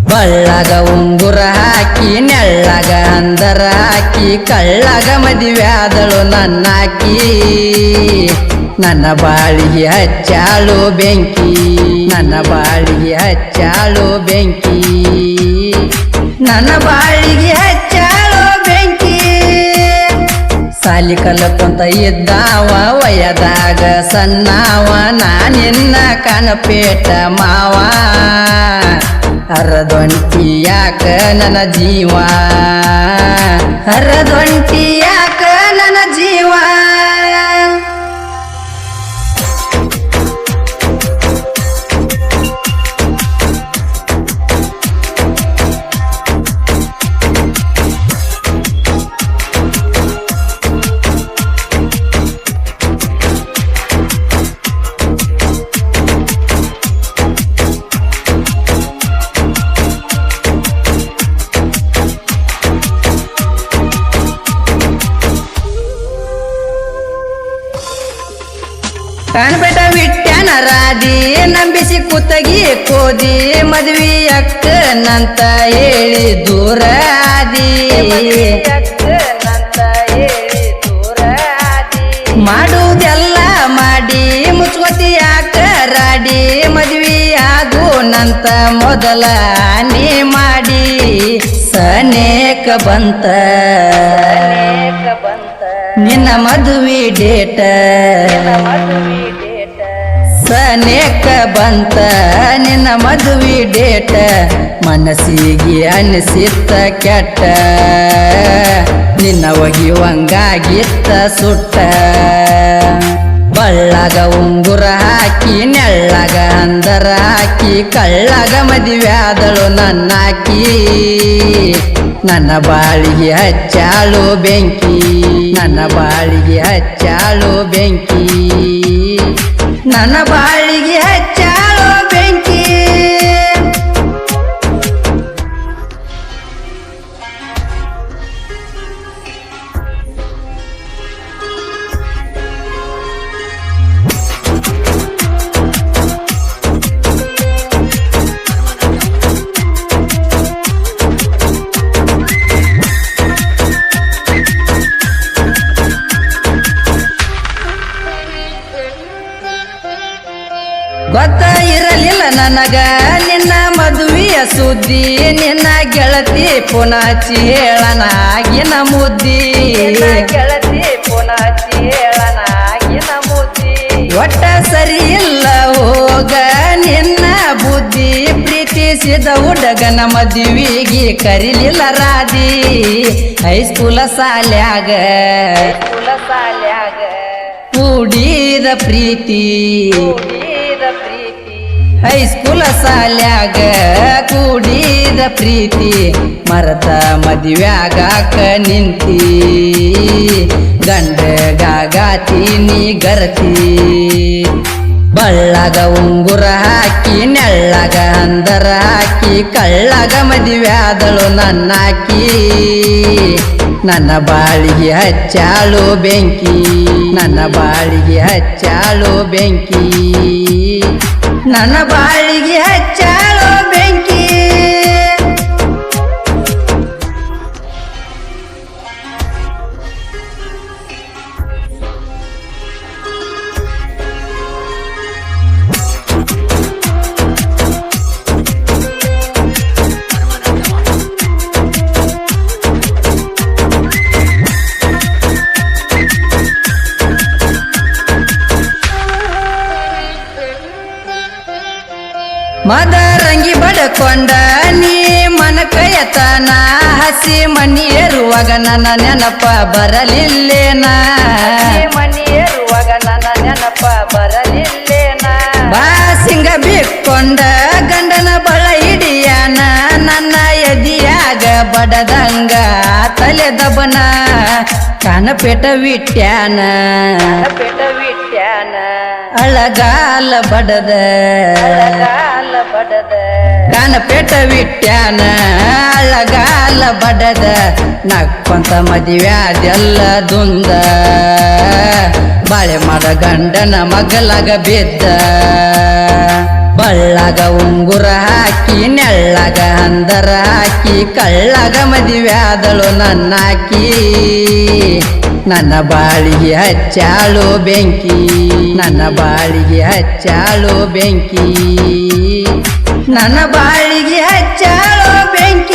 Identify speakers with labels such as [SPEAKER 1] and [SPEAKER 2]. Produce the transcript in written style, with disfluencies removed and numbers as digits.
[SPEAKER 1] ಬಳ್ಳಗ ಉಂಗುರ ಹಾಕಿ ನೆಳ್ಳಗ ಅಂದರ ಹಾಕಿ ಕಳ್ಳಗ ಮದುವ್ಯಾದಳು ನನ್ನಾಕಿ ನನ್ನ ಬಾಳಿಗೆ ಹಚ್ಚಾಳು ಬೆಂಕಿ ನನ್ನ ಬಾಳಿಗೆ ಹಚ್ಚಾಳು ಬೆಂಕಿ ನನ್ನ ಬಾಳಿಗೆ ಹಚ್ಚಾಳು ಬೆಂಕಿ ಸಾಲಿ ಕಲಕೊಂತ ಇದ್ದಾವ ವಯದಾಗ ಸಣ್ಣವ ನಾನಿನ್ನ ಕನಪೇಟ ಮಾವ ಹರದೊಂಟಿ ಯಾಕ ನನ್ನ ಜೀವ ಹರದೊಂಟಿ ಯಾಕ ನನ್ನ ಜೀವ ಕಣಬೇಟ ವಿಟ್ಯಾನ ರಾದಿ ನಂಬಿಸಿ ಕುತ್ತಗಿ ಕೋದಿ ಮದ್ವಿ ಅಕ್ಕನಂತ ಹೇಳಿ ದೂರ ಆದಿ ಮಾಡುವುದೆಲ್ಲ ಮಾಡಿ ಮುಚ್ಕೋತಿ ಯಾಕ ರಾಡಿ ಮದ್ವಿ ಆಗುನಂತ ಮೊದಲ ನೀ ಮಾಡಿ ಸನೇಕ ಬಂತ ನಿನ್ನ ಮದುವೆ ಡೇಟ ಸನೇಕ ಬಂತ ನಿನ್ನ ಮದುವೆ ಡೇಟ ಮನಸ್ಸಿಗೆ ಅನಿಸಿತ್ತ ಕೆಟ್ಟ ನಿನ್ನ ಒಗಿವಂಗಾಗಿತ್ತ ಸುಟ್ಟ ಬಳ್ಳಗ ಉಂಗುರ ಹಾಕಿ ನೆಳ್ಳಗ ಅಂದರ ಹಾಕಿ ಕಳ್ಳಗ ಮದುವ್ಯಾದಳು ನನ್ನಾಕಿ ನನ್ನ ಬಾಳಿಗೆ ಹಚ್ಚಾಳು ಬೆಂಕಿ ನನ್ನ ಬಾಳಿಗೆ ಹಚ್ಚಾಳು ಬೆಂಕಿ ನನ್ನ ಬಾಳಿಗೆ ಹಚ್ಚಾಳು ಬೆಂಕಿ ಗೊತ್ತ ಇರಲಿಲ್ಲ ನನಗ ನಿನ್ನ ಮದುವೆಯ ಸುದ್ದಿ ನಿನ್ನ ಗೆಳತಿ ಪುನಾಚಿ ಹೇಳನಾಗಿನ ಮುದ್ದಿ ಗೆಳತಿ ಪುನಾಚಿ ಹೇಳನಾಗಿನ ಮುದ್ದಿ ಒಟ್ಟ ಸರಿ ಇಲ್ಲ ಹೋಗ ನಿನ್ನ ಬುದ್ಧಿ ಪ್ರೀತಿಸಿದ ಹುಡುಗನ ಮದುವೆಗೆ ಕರಿಲಿಲ್ಲ ರಾದಿ ಹೈಸ್ಕೂಲ ಸಾಲ್ಯಾಗ ಕೂಡಿದ ಪ್ರೀತಿ ಹೈಸ್ಕೂಲ ಸಾಲ್ಯಾಗ ಕೂಡಿದ ಪ್ರೀತಿ ಮರತ ಮದುವ್ಯಾಗಾಕ ನಿಂತಿ ಗಂಡಗಾಗಾತಿ ನೀ ಗರತಿ ಬಳ್ಳಗ ಉಂಗುರ ಹಾಕಿ ನೆಳ್ಳಗ ಅಂದರ ಹಾಕಿ ಕಳ್ಳಗ ಮದುವ್ಯಾದಳು ನನ್ನಾಕಿ ನನ್ನ ಬಾಳಿಗೆ ಹಚ್ಚಾಳು ಬೆಂಕಿ ನನ್ನ ಬಾಳಿಗೆ ಹಚ್ಚಾಳು ಬೆಂಕಿ ನನ್ನ ಬಾಳಿಗೆ ಹಚ್ಚಾಳು ಬೆಂಕಿ ಮದರಂಗಿ ಬಡಕೊಂಡ ನೀ ಮನಕಯತನ ಹಸಿ ಮನಿ ಏರುವಾಗ ನನ್ನ ನೆನಪ ಬರಲಿಲ್ಲೇನ ಮನಿ ಏರುವಾಗ ನನ್ನ ನೆನಪ ಬರಲಿಲ್ಲೇನ ಬಾಸಿಂಗ ಬಿಕ್ಕೊಂಡ ಗಂಡನ ಬಳ ಹಿಡಿಯಾನ ನನ್ನ ಎದಿಯಾಗ ಬಡದಂಗ ತಲೆ ದಬನ ಕನಪೇಟ ವಿಟ್ಯಾನ ಅಳಗಾಲ ಬಡದ ಕಾನಪೇಟ ವಿಟ್ಯಾನ ಅಳಗಾಲ ಬಡದ ನಕ್ಕೊಂತ ಮದುವ್ಯಾದೆಲ್ಲ ದುಂದ ಬಾಳೆ ಮಾಡ ಗಂಡನ ಮಗಲಾಗ ಬಿದ್ದ ಬಳ್ಳಾಗ ಉಂಗುರ ಹಾಕಿ ನೆಳ್ಳಾಗ ಹಂದರ ಹಾಕಿ ಕಳ್ಳಾಗ ಮದುವ್ಯಾದಳು ನನ್ನಾಕಿ ನನ್ನ ಬಾಳಿಗೆ ಹಚ್ಚಾಳು ಬೆಂಕಿ ನನ್ನ ಬಾಳಿಗೆ ಹಚ್ಚಾಳು ಬೆಂಕಿ ನನ್ನ ಬಾಳಿಗೆ ಹಚ್ಚಾಳು ಬೆಂಕಿ